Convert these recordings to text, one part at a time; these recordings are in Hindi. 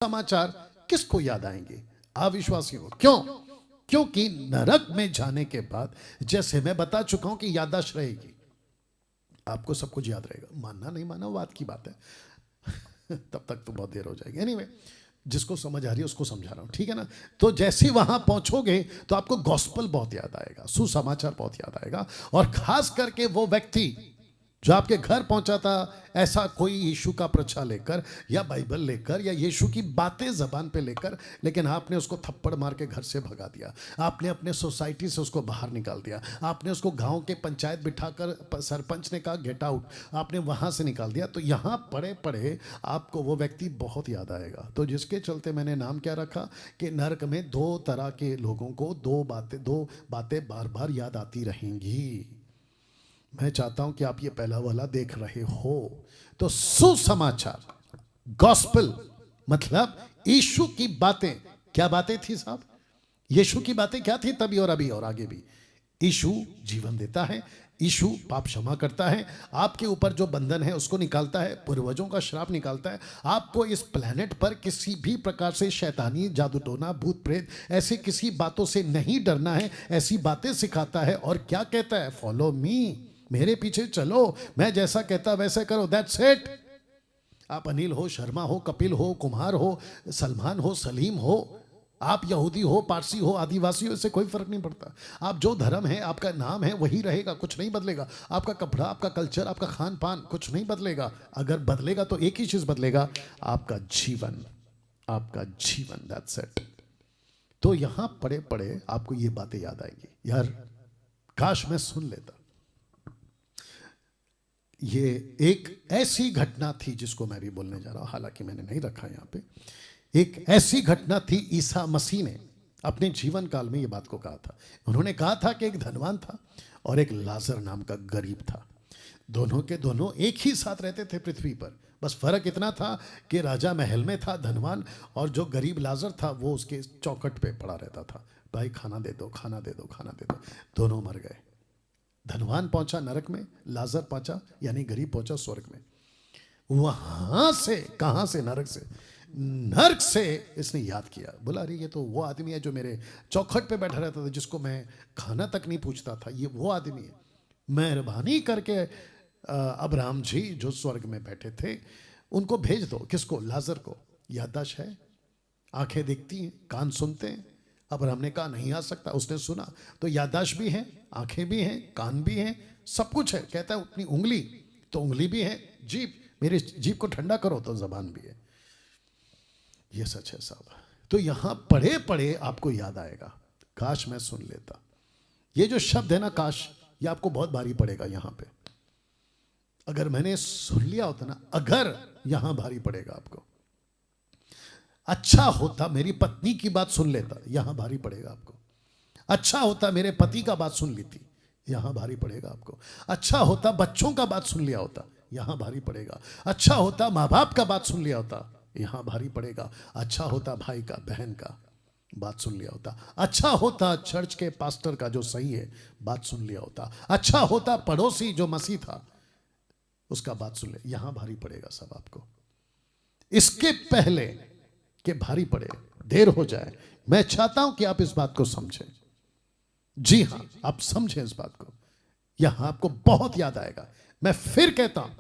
समाचार किसको याद आएंगे? अविश्वासियों को। क्यों? क्योंकि नरक में जाने के बाद, जैसे मैं बता चुका हूं कि याददाश्त रहेगी, आपको सब कुछ याद रहेगा। मानना नहीं मानना बात की बात है तब तक तो बहुत देर हो जाएगी। एनीवे, जिसको समझ आ रही है उसको समझा रहा हूं, ठीक है ना। तो जैसे ही वहां पहुंचोगे तो आपको गॉस्पल बहुत याद आएगा, सुसमाचार बहुत याद आएगा। और खास करके वो व्यक्ति जो आपके घर पहुंचा था, ऐसा कोई यीशु का प्रचार लेकर या बाइबल लेकर या यीशु की बातें जबान पे लेकर, लेकिन आपने उसको थप्पड़ मार के घर से भगा दिया, आपने अपने सोसाइटी से उसको बाहर निकाल दिया, आपने उसको गांव के पंचायत बिठाकर, सरपंच ने कहा गेट आउट, आपने वहां से निकाल दिया। तो यहां पड़े पड़े आपको वो व्यक्ति बहुत याद आएगा। तो जिसके चलते मैंने नाम क्या रखा कि नरक में दो तरह के लोगों को दो बातें बार बार याद आती रहेंगी। मैं चाहता हूं कि आप ये पहला वाला देख रहे हो। तो सुसमाचार, गॉस्पेल मतलब यीशु की बातें। क्या बातें थी साहब? यीशु की बातें क्या थी तभी और अभी और आगे भी? यीशु जीवन देता है, यीशु पाप क्षमा करता है, आपके ऊपर जो बंधन है उसको निकालता है, पूर्वजों का श्राप निकालता है, आपको इस प्लेनेट पर किसी भी प्रकार से शैतानी, जादू टोना, भूत प्रेत ऐसी किसी बातों से नहीं डरना है, ऐसी बातें सिखाता है। और क्या कहता है? फॉलो मी, मेरे पीछे चलो, मैं जैसा कहता वैसे करो, दैट्स इट। आप अनिल हो, शर्मा हो, कपिल हो, कुमार हो, सलमान हो, सलीम हो, आप यहूदी हो, पारसी हो, आदिवासी हो, इससे कोई फर्क नहीं पड़ता। आप जो धर्म है, आपका नाम है वही रहेगा, कुछ नहीं बदलेगा। आपका कपड़ा, आपका कल्चर, आपका खान पान कुछ नहीं बदलेगा। अगर बदलेगा तो एक ही चीज बदलेगा, आपका जीवन, आपका जीवन, दैट्स इट। तो यहां पड़े पड़े आपको ये बातें याद आएंगी। यार काश मैं सुन लेता। ये एक ऐसी घटना थी जिसको मैं भी बोलने जा रहा हूं, हालांकि मैंने नहीं रखा यहां पे। एक ऐसी घटना थी, ईसा मसीह ने अपने जीवन काल में ये बात को कहा था। उन्होंने कहा था कि एक धनवान था और एक लाजर नाम का गरीब था। दोनों के दोनों एक ही साथ रहते थे पृथ्वी पर। बस फर्क इतना था कि राजा महल में था धनवान, और जो गरीब लाजर था वो उसके चौखट पे पड़ा रहता था। भाई खाना दे दो, खाना दे दो, खाना दे दो। दोनों मर गए। धनवान पहुंचा नरक में, लाजर पहुंचा यानी गरीब पहुंचा स्वर्ग में। वहां से, कहां से? नरक से। नरक से इसने याद किया, बोला अरे ये तो वो आदमी है जो मेरे चौखट पे बैठा रहता था, जिसको मैं खाना तक नहीं पूछता था, ये वो आदमी है। मेहरबानी करके अब्राहम जी जो स्वर्ग में बैठे थे उनको भेज दो। किसको? लाजर को। याददाश्त है, आंखें दिखती हैं, कान सुनते हैं। अब्राहम ने कहा नहीं आ सकता, उसने सुना। तो याददाश्त भी है, आंखें भी हैं, कान भी हैं, सब कुछ है। कहता है अपनी उंगली, तो उंगली भी है, जीभ, मेरी जीभ को ठंडा करो, तो जबान भी है। ये सच है साहब। तो यहां पढ़े पढ़े आपको याद आएगा, काश मैं सुन लेता। ये जो शब्द है ना काश, ये आपको बहुत भारी पड़ेगा यहां पे। अगर मैंने सुन लिया होता ना, अगर यहां भारी पड़ेगा आपको। अच्छा होता मेरी पत्नी की बात सुन लेता, यहां भारी पड़ेगा आपको। अच्छा होता मेरे पति का बात सुन लेती, यहां भारी पड़ेगा आपको। अच्छा होता बच्चों का बात सुन लिया होता, यहां भारी पड़ेगा। अच्छा होता माँ बाप का बात सुन लिया होता, यहां भारी पड़ेगा। अच्छा होता भाई का, बहन का बात सुन लिया होता। अच्छा होता चर्च के पास्टर का जो सही है बात सुन लिया होता। अच्छा होता पड़ोसी जो मसीह था उसका बात सुन ले, यहां भारी पड़ेगा सब आपको। इसके पहले कि भारी पड़े, देर हो जाए, मैं चाहता हूं कि आप इस बात को समझें। जी हां, आप समझें इस बात को। यहां आपको बहुत याद आएगा। मैं फिर कहता हूं,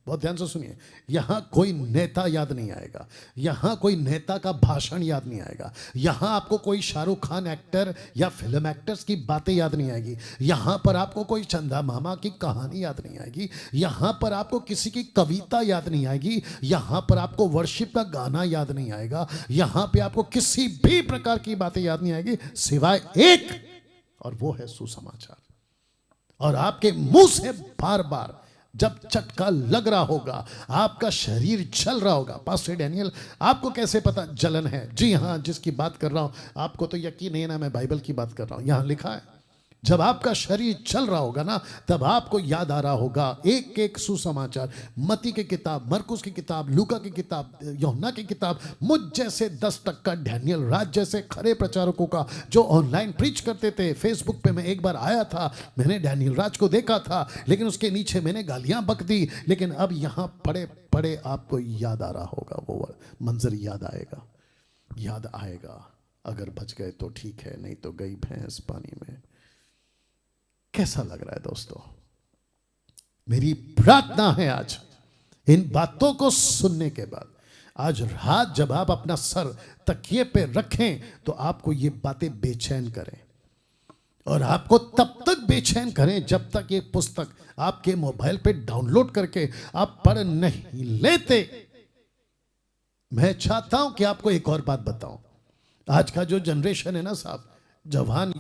बहुत ध्यान से सुनिए, यहां कोई नेता याद नहीं आएगा, यहां कोई नेता का भाषण याद नहीं आएगा, यहां आपको कोई शाहरुख खान एक्टर या फिल्म एक्टर्स की बातें याद नहीं आएगी, यहां पर आपको कोई चंदा मामा की कहानी याद नहीं आएगी, यहां पर आपको किसी की कविता याद नहीं आएगी, यहां पर आपको वर्शिप का गाना याद नहीं आएगा, यहां पे आपको किसी भी प्रकार की बातें याद नहीं आएगी सिवाय एक, और वो है सुसमाचार। और आपके मुंह से बार बार जब चटका लग रहा होगा, आपका शरीर जल रहा होगा। पास्टर डैनियल, आपको कैसे पता जलन है? जी हां, जिसकी बात कर रहा हूं, आपको तो यकीन नहीं ना, मैं बाइबल की बात कर रहा हूं। यहां लिखा है जब आपका शरीर चल रहा होगा ना, तब आपको याद आ रहा होगा एक एक सुसमाचार, मती की किताब, मरकुस की किताब, लूका की किताब, यूहन्ना की किताब, मुझ जैसे 10% डैनियल राज जैसे खरे प्रचारकों का जो ऑनलाइन प्रीच करते थे। फेसबुक पे मैं एक बार आया था, मैंने डैनियल राज को देखा था, लेकिन उसके नीचे मैंने गालियां बक दी। लेकिन अब यहाँ पड़े पड़े आपको याद आ रहा होगा, वो मंजर याद आएगा, याद आएगा। अगर बच गए तो ठीक है, नहीं तो गई भैंस पानी में। कैसा लग रहा है दोस्तों? मेरी प्रार्थना है आज इन बातों को सुनने के बाद, आज रात जब आप अपना सर तकिए पे रखें तो आपको ये बातें बेचैन करें, और आपको तब तक बेचैन करें जब तक ये पुस्तक आपके मोबाइल पे डाउनलोड करके आप पढ़ नहीं लेते। मैं चाहता हूं कि आपको एक और बात बताऊं। आज का जो जनरेशन है ना साहब, जवान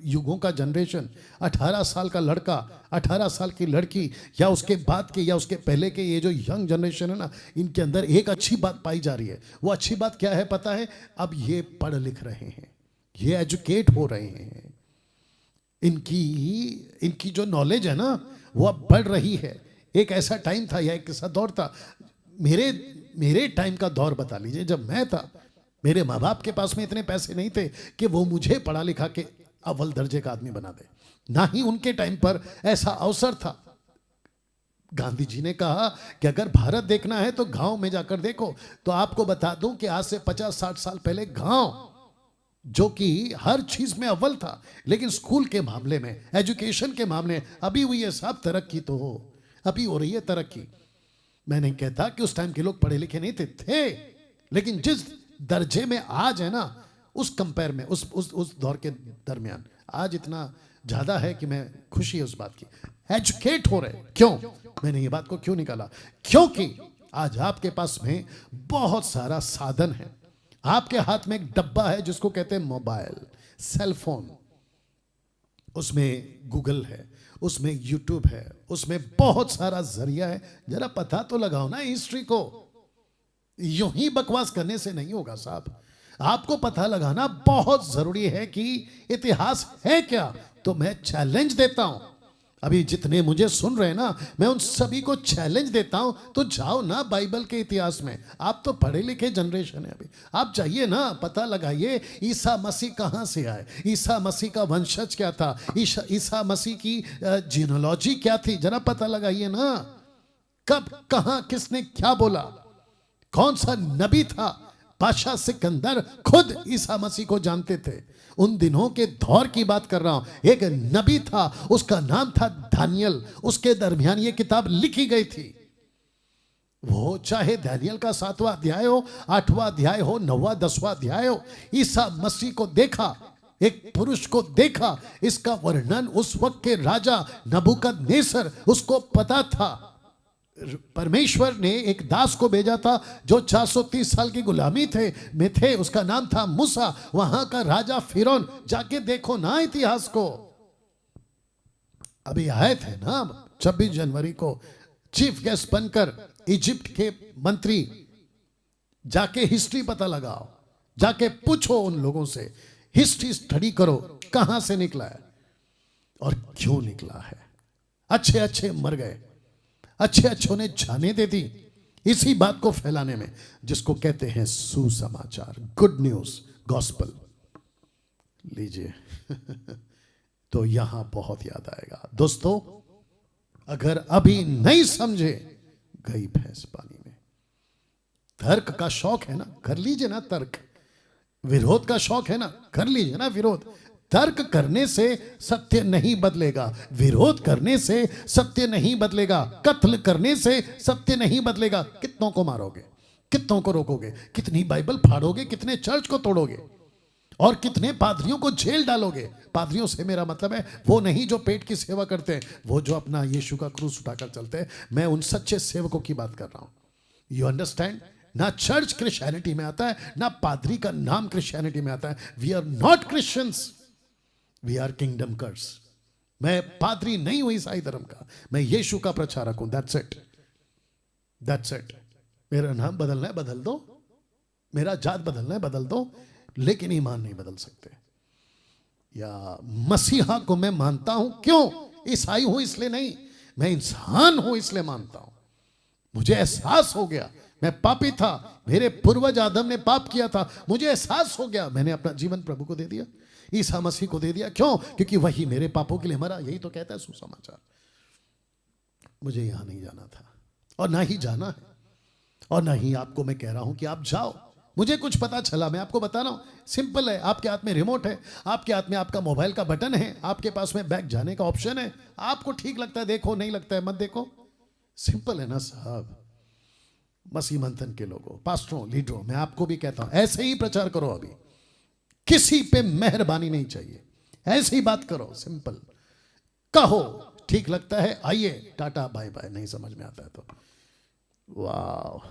युगों का जनरेशन, 18 साल का लड़का, 18 साल की लड़की, या उसके बाद के या उसके पहले के ये जो यंग जनरेशन है ना, इनके अंदर एक अच्छी बात पाई जा रही है। वो अच्छी बात क्या है पता है? अब ये पढ़ लिख रहे हैं, ये एजुकेट हो रहे हैं, इनकी जो नॉलेज है ना वो अब बढ़ रही है। एक ऐसा टाइम था या एक ऐसा दौर था, मेरे टाइम का दौर बता लीजिए, जब मैं था, मेरे माँ बाप के पास में इतने पैसे नहीं थे कि वो मुझे पढ़ा लिखा के अव्वल दर्जे का आदमी बना दे। ना ही उनके टाइम पर ऐसा अवसर था। गांधी जी ने कहा कि अगर भारत देखना है तो गांव में जाकर देखो। तो आपको बता दूं कि आज से 50-60 साल पहले गांव, जो कि हर चीज में अव्वल था, लेकिन स्कूल के मामले में, एजुकेशन के मामले, अभी हुई है साहब तरक्की, तो हो अभी हो रही है तरक्की। मैं नहीं कहता कि उस टाइम के लोग पढ़े लिखे नहीं थे, लेकिन जिस दर्जे में आज है ना, उस कंपेयर में, उस दौर के दरमियान आज इतना ज्यादा है कि मैं खुशी है उस बात की। एजुकेट हो रहे। क्यों मैंने ये बात को क्यों निकाला? क्योंकि आज आपके पास में बहुत सारा साधन है। आपके हाथ में एक डब्बा है जिसको कहते हैं मोबाइल, सेल फोन। उसमें गूगल है, उसमें यूट्यूब है, उसमें बहुत सारा जरिया है। जरा पता तो लगाओ ना हिस्ट्री को। यूं ही बकवास करने से नहीं होगा साहब, आपको पता लगाना बहुत जरूरी है कि इतिहास है क्या। तो मैं चैलेंज देता हूं, अभी जितने मुझे सुन रहे हैं ना, मैं उन सभी को चैलेंज देता हूं, तो जाओ ना बाइबल के इतिहास में। आप तो पढ़े लिखे जनरेशन है, अभी आप जाइए ना, पता लगाइए ईसा मसीह कहां से आए, ईसा मसीह का वंशज क्या था, ईसा मसीह की जीनोलॉजी क्या थी, जरा पता लगाइए ना। कब, कहां, किसने क्या बोला, कौन सा नबी था। बादशाह सिकंदर खुद ईसा मसीह को जानते थे। उन दिनों के दौर की बात कर रहा हूं। एक नबी था, उसका नाम था दानियल, उसके दरमियान ये किताब लिखी गई थी। वो चाहे दानियल का 7वां अध्याय हो, 8वां अध्याय हो, 9वां 10वां अध्याय हो, ईसा मसीह को देखा, एक पुरुष को देखा। इसका वर्णन उस वक्त के राजा नबूकदनेस्सर, उसको पता था। परमेश्वर ने एक दास को भेजा था जो 430 साल की गुलामी में थे, उसका नाम था मूसा। वहां का राजा फिरौन, जाके देखो ना इतिहास को। अभी आए थे ना 26 जनवरी को चीफ गेस्ट बनकर इजिप्ट के मंत्री। जाके हिस्ट्री पता लगाओ, जाके पूछो उन लोगों से, हिस्ट्री स्टडी करो, कहां से निकला है और क्यों निकला है। अच्छे अच्छे मर गए, अच्छे अच्छों ने जाने दे दी इसी बात को फैलाने में, जिसको कहते हैं सुसमाचार, गुड न्यूज, गॉस्पल। लीजिए तो यहां बहुत याद आएगा दोस्तों। अगर अभी नहीं समझे, गई भैंस पानी में। तर्क का शौक है ना, कर लीजिए ना तर्क। विरोध का शौक है ना, कर लीजिए ना विरोध। तर्क करने से सत्य नहीं बदलेगा, विरोध करने से सत्य नहीं बदलेगा, कत्ल करने से सत्य नहीं बदलेगा। कितनों को मारोगे, कितनों को रोकोगे, कितनी बाइबल फाड़ोगे, कितने चर्च को तोड़ोगे, और कितने पादरियों को जेल डालोगे। पादरियों से मेरा मतलब है वो नहीं जो पेट की सेवा करते हैं, वो जो अपना यीशु का क्रूस उठाकर चलते हैं। मैं उन सच्चे सेवकों की बात कर रहा हूं। You understand? ना चर्च क्रिश्चियनिटी में आता है, ना पादरी का नाम क्रिश्चियनिटी में आता है। We are not Christians, we are kingdom curse. मैं पादरी नहीं हूं ईसाई धर्म का, मैं यीशु का प्रचारक हूं। That's it, that's it. मेरा नाम बदलना है बदल दो, मेरा जात बदलना है बदल दो, लेकिन ईमान नहीं बदल सकते। या मसीहा को मैं मानता हूं। क्यों? ईसाई हूं इसलिए नहीं, मैं इंसान हूं इसलिए मानता हूं। मुझे एहसास हो गया मैं पापी था, मेरे पूर्वज आदम ने पाप किया था, मुझे एहसास हो गया, मैंने अपना जीवन प्रभु को दे दिया, ईसा मसीह को दे दिया। क्यों? क्योंकि वही मेरे पापों के लिए मरा। यही तो कहता है सुसमाचार। मुझे यहां नहीं जाना था और ना ही जाना है, और ना ही आपको मैं कह रहा हूं कि आप जाओ। मुझे कुछ पता चला, मैं आपको बता रहा हूं, सिंपल है। आपके हाथ में रिमोट है, आपके हाथ में आपका मोबाइल का बटन है, आपके पास में बैक जाने का ऑप्शन है। आपको ठीक लगता है देखो, नहीं लगता है मत देखो। सिंपल है ना साहब। मसीह मंथन के लोगों, पास्टरों, लीडरों, मैं आपको भी कहता हूं ऐसे ही प्रचार करो। अभी किसी पे मेहरबानी नहीं चाहिए, ऐसे ही बात करो, सिंपल कहो। ठीक लगता है आइए, टाटा बाय बाय, नहीं समझ में आता है तो वाह।